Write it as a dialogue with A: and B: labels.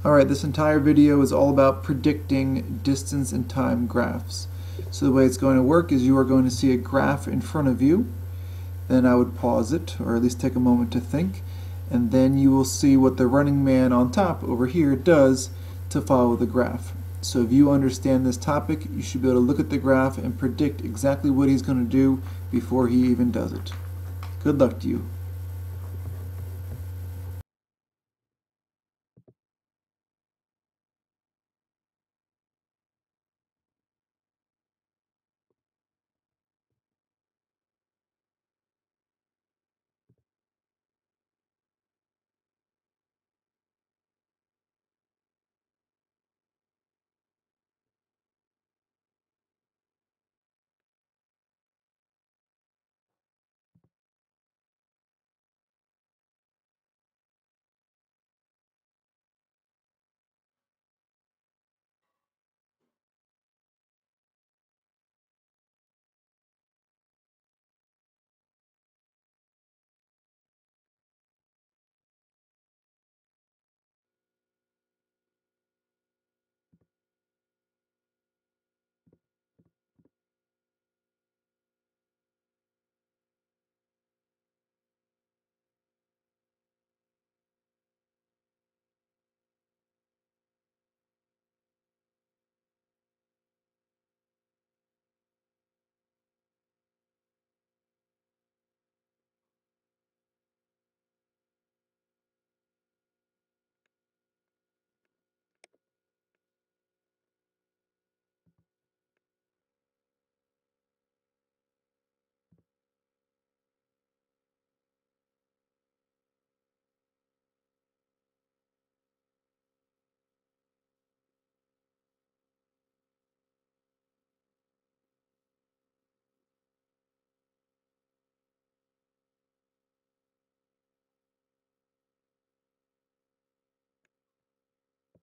A: Alright, this entire video is all about predicting distance and time graphs. So the way it's going to work is you are going to see a graph in front of you, then I would pause it, or at least take a moment to think, and then you will see what the running man on top over here does to follow the graph. So if you understand this topic, you should be able to look at the graph and predict exactly what he's going to do before he even does it. Good luck to you.